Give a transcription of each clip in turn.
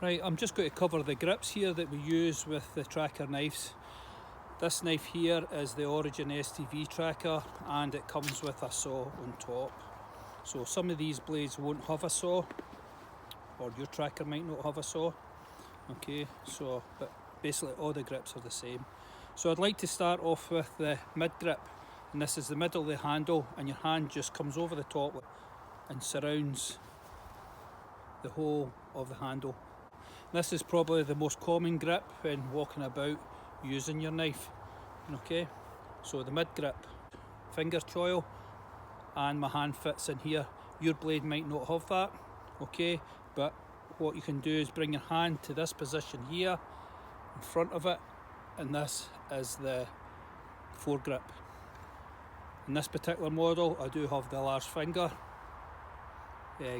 Right, I'm just going to cover the grips here that we use with the tracker knives. This knife here is the Origin STV tracker and it comes with a saw on top. So some of these blades won't have a saw, or your tracker might not have a saw. Okay, so but basically all the grips are the same. So I'd like to start off with the mid grip, and this is the middle of the handle, and your hand just comes over the top and surrounds the whole of the handle. This is probably the most common grip when walking about using your knife. Okay, so the mid grip, finger choil, and my hand fits in here. Your blade might not have that, okay, but what you can do is bring your hand to this position here in front of it, and this is the foregrip. In this particular model I do have the large finger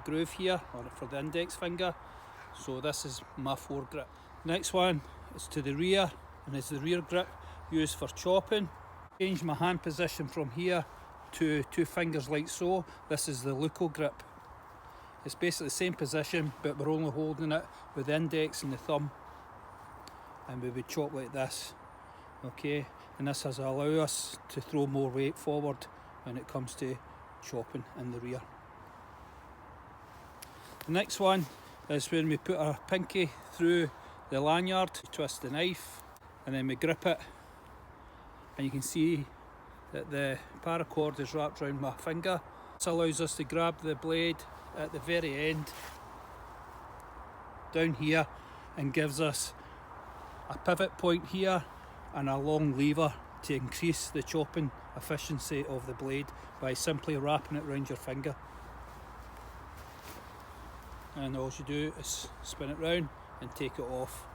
groove here, or for the index finger, so this is my foregrip. Next one is to the rear, and is the rear grip used for chopping. Change my hand position from here to two fingers like so. This is the Luco grip. It's basically the same position, but we're only holding it with the index and the thumb, and we would chop like this. Okay, and this has allowed us to throw more weight forward when it comes to chopping in the rear. The next one is when we put our pinky through the lanyard, twist the knife, and then we grip it, and you can see that the paracord is wrapped around my finger. This allows us to grab the blade at the very end down here, and gives us a pivot point here and a long lever to increase the chopping efficiency of the blade by simply wrapping it around your finger. And all you do is spin it round and take it off.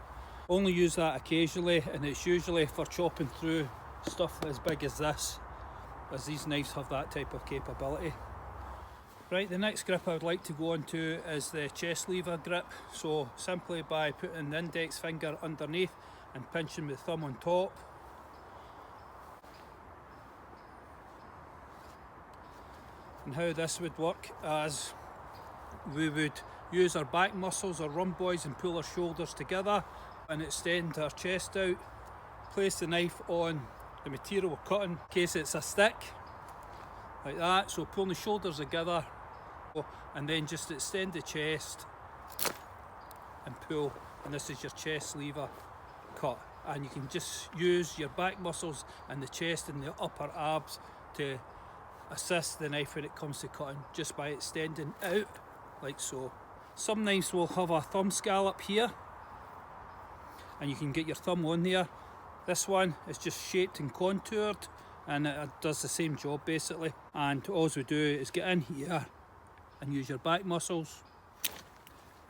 Only use that occasionally, and it's usually for chopping through stuff as big as this, as these knives have that type of capability. Right, the next grip I would like to go on to is the chest lever grip. So simply by putting the index finger underneath and pinching the thumb on top, and how this would work as we would use our back muscles, our rhomboids, and pull our shoulders together and extend our chest out. Place the knife on the material we're cutting, in case it's a stick, like that. So pulling the shoulders together, and then just extend the chest and pull, and this is your chest lever cut. And you can just use your back muscles and the chest and the upper abs to assist the knife when it comes to cutting, just by extending out like so. Some knives will have a thumb scallop here, and you can get your thumb on there. This one is just shaped and contoured, and it does the same job basically. And all we do is get in here and use your back muscles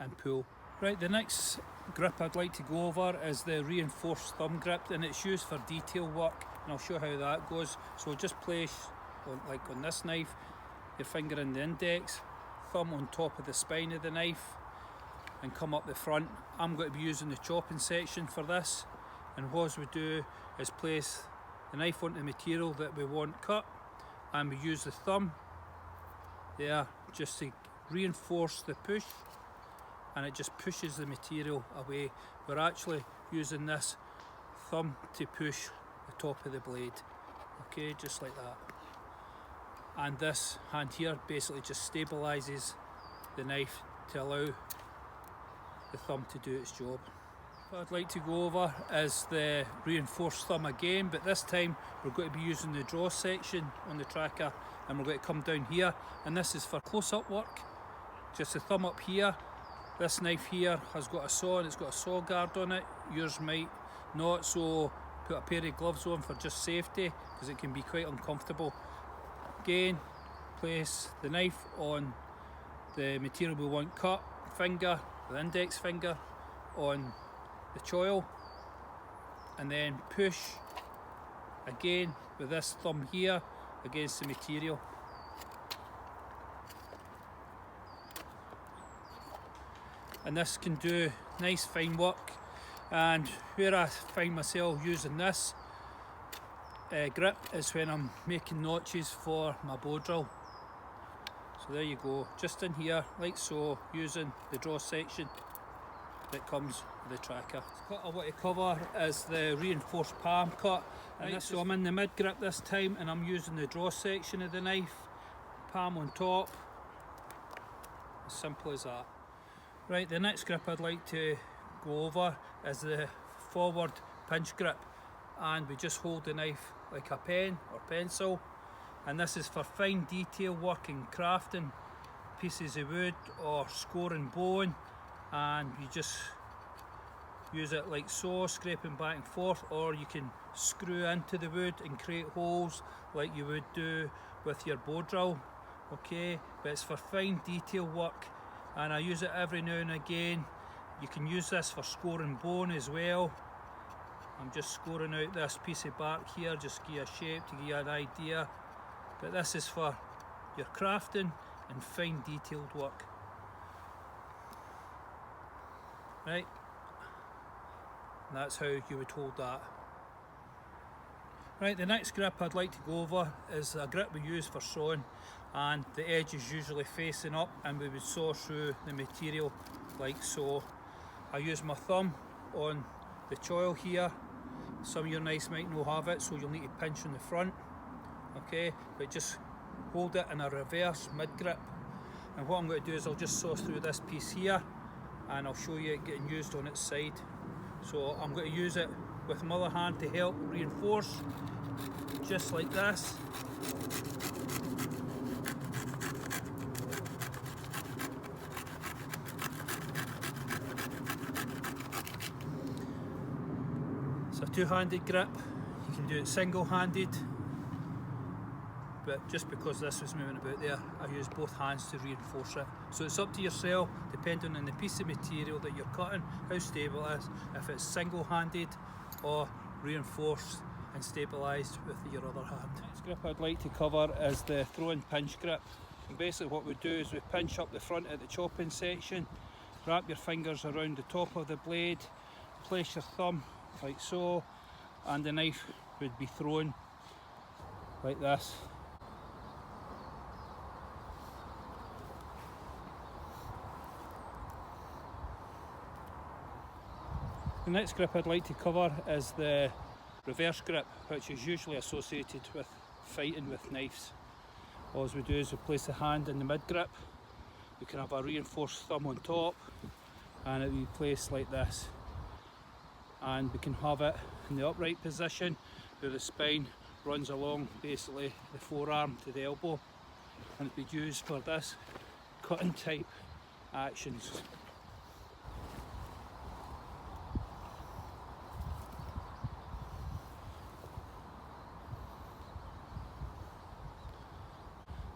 and pull. Right, the next grip I'd like to go over is the reinforced thumb grip, and it's used for detail work, and I'll show how that goes. So just place, like on this knife, your finger in the index, thumb on top of the spine of the knife, and come up the front. I'm going to be using the chopping section for this, and what we do is place the knife onto the material that we want cut, and we use the thumb there just to reinforce the push, and it just pushes the material away. We're actually using this thumb to push the top of the blade, okay, just like that. And this hand here basically just stabilises the knife to allow the thumb to do its job. What I'd like to go over is the reinforced thumb again, but this time we're going to be using the draw section on the tracker, and we're going to come down here, and this is for close-up work. Just the thumb up here. This knife here has got a saw, and it's got a saw guard on it. Yours might not, so put a pair of gloves on for just safety, because it can be quite uncomfortable. Again, place the knife on the material we want cut, finger, the index finger on the choil, and then push again with this thumb here against the material. And this can do nice fine work, and where I find myself using this grip is when I'm making notches for my bow drill. So there you go, just in here like so, using the draw section. that comes with the tracker. The cut I want to cover is the reinforced palm cut. Right, so I'm in the mid grip this time and I'm using the draw section of the knife, palm on top, as simple as that. Right, the next grip I'd like to go over is the forward pinch grip, and we just hold the knife like a pen or pencil, and this is for fine detail work in crafting pieces of wood or scoring bone, and you just use it like so, scraping back and forth, or you can screw into the wood and create holes like you would do with your bow drill. Okay, but it's for fine detail work, and I use it every now and again. You can use this for scoring bone as well. I'm just scoring out this piece of bark here, just to give you a shape, to give you an idea, but this is for your crafting and fine detailed work. Right, and that's how you would hold that. Right, the next grip I'd like to go over is a grip we use for sawing, and the edge is usually facing up, and we would saw through the material like so. I use my thumb on the choil here. Some of your knives might not have it, so you'll need to pinch on the front. Okay, but just hold it in a reverse mid grip, and what I'm going to do is I'll just saw through this piece here, and I'll show you it getting used on its side. So I'm going to use it with my other hand to help reinforce, just like this. It's a two-handed grip. You can do it single-handed, but just because this was moving about there, I use both hands to reinforce it. So it's up to yourself, depending on the piece of material that you're cutting, how stable it is, if it's single-handed or reinforced and stabilised with your other hand. The next grip I'd like to cover is the throw-in pinch grip. And basically what we do is we pinch up the front at the chopping section, wrap your fingers around the top of the blade, place your thumb like so, and the knife would be thrown like this. The next grip I'd like to cover is the reverse grip, which is usually associated with fighting with knives. All we do is we place the hand in the mid grip. We can have a reinforced thumb on top, and it will be placed like this. And we can have it in the upright position where the spine runs along basically the forearm to the elbow, and it will be used for this cutting type actions.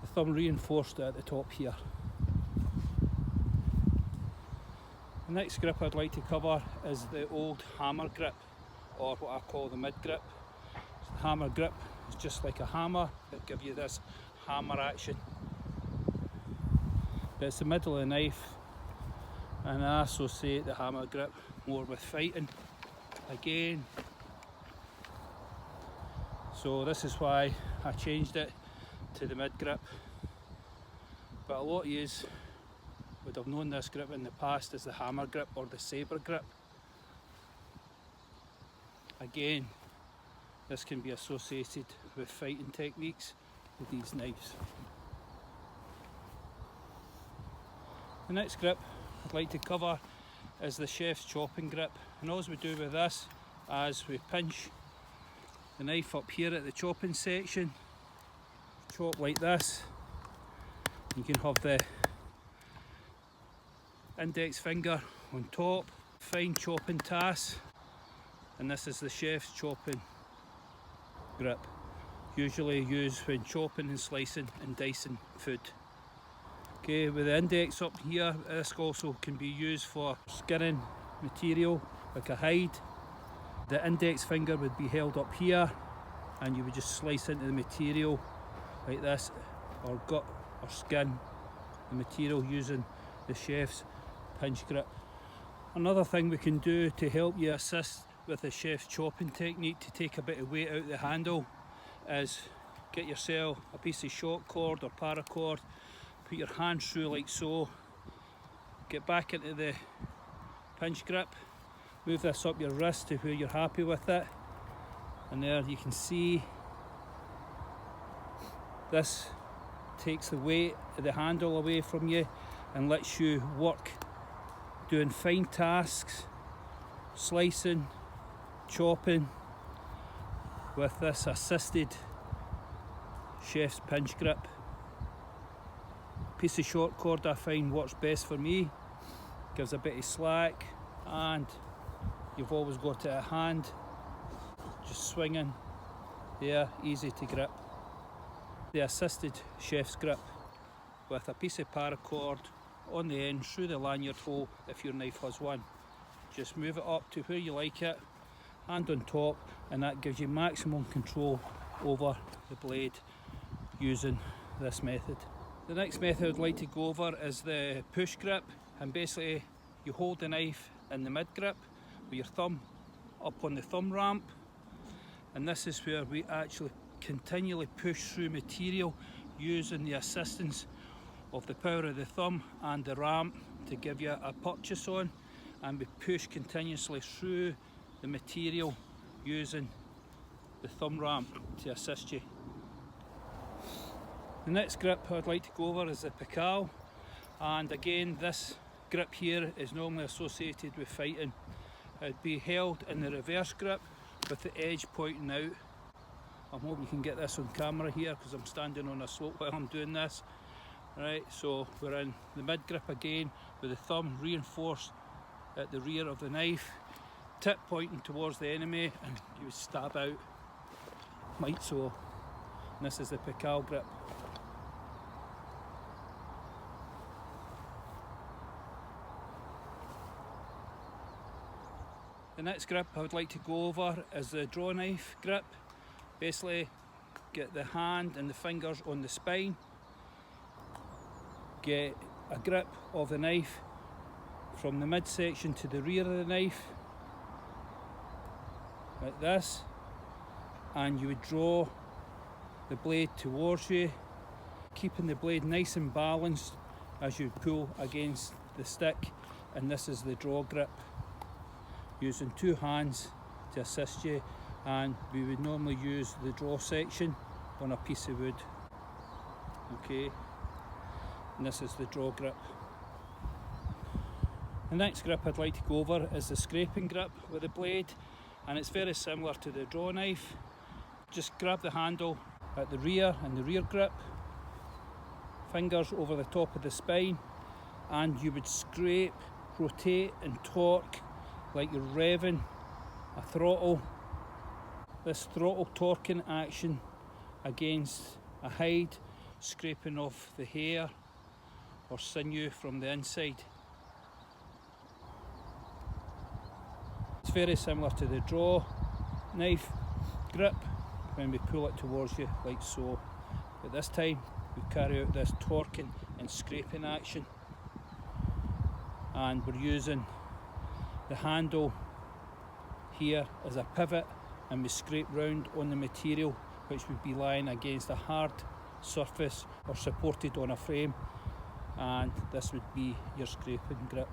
The thumb reinforced at the top here. The next grip I'd like to cover is the old hammer grip, or what I call the mid grip. So the hammer grip is just like a hammer, it gives you this hammer action. But it's the middle of the knife, and I associate the hammer grip more with fighting again. So this is why I changed it to the mid grip. But a lot of you would have known this grip in the past as the hammer grip or the sabre grip. Again, this can be associated with fighting techniques with these knives. The next grip I'd like to cover is the chef's chopping grip, and all we do with this is we pinch the knife up here at the chopping section, chop like this. You can have the index finger on top, fine chopping task, and this is the chef's chopping grip, usually used when chopping and slicing and dicing food. Okay, with the index up here, this also can be used for skinning material like a hide. The index finger would be held up here, and you would just slice into the material like this, or gut or skin the material using the chef's pinch grip. Another thing we can do to help you assist with the chef's chopping technique to take a bit of weight out of the handle is get yourself a piece of short cord or paracord, put your hand through like so, get back into the pinch grip. Move this up your wrist to where you're happy with it, and there you can see this takes the weight of the handle away from you and lets you work doing fine tasks, slicing, chopping with this assisted chef's pinch grip. Piece of short cord I find works best for me, gives a bit of slack, and you've always got it at hand, just swinging there, easy to grip. The assisted chef's grip with a piece of paracord on the end through the lanyard hole if your knife has one. Just move it up to where you like it, hand on top, and that gives you maximum control over the blade using this method. The next method I'd like to go over is the push grip, and basically you hold the knife in the mid grip with your thumb up on the thumb ramp, and this is where we actually continually push through material using the assistance of the power of the thumb and the ramp to give you a purchase on, and we push continuously through the material using the thumb ramp to assist you. The next grip I'd like to go over is the E.G.O, and again this grip here is normally associated with fighting. It'd be held in the reverse grip with the edge pointing out. I hope you can get this on camera here because I'm standing on a slope while I'm doing this. Right, so we're in the mid grip again with the thumb reinforced at the rear of the knife, tip pointing towards the enemy, and you stab out like so. And this is the E.G.O grip. The next grip I would like to go over is the draw knife grip. Basically, get the hand and the fingers on the spine, get a grip of the knife from the midsection to the rear of the knife, like this, and you would draw the blade towards you, keeping the blade nice and balanced as you pull against the stick, and this is the draw grip, using two hands to assist you, and we would normally use the draw section on a piece of wood. Okay, and this is the draw grip. The next grip I'd like to go over is the scraping grip with the blade, and it's very similar to the draw knife. Just grab the handle at the rear and the rear grip, fingers over the top of the spine, and you would scrape, rotate and torque like you're revving a throttle. This throttle torquing action against a hide, scraping off the hair or sinew from the inside. It's very similar to the draw knife grip when we pull it towards you like so, but this time we carry out this torquing and scraping action, and we're using the handle here as a pivot, and we scrape round on the material which would be lying against a hard surface or supported on a frame, and this would be your scraping grip.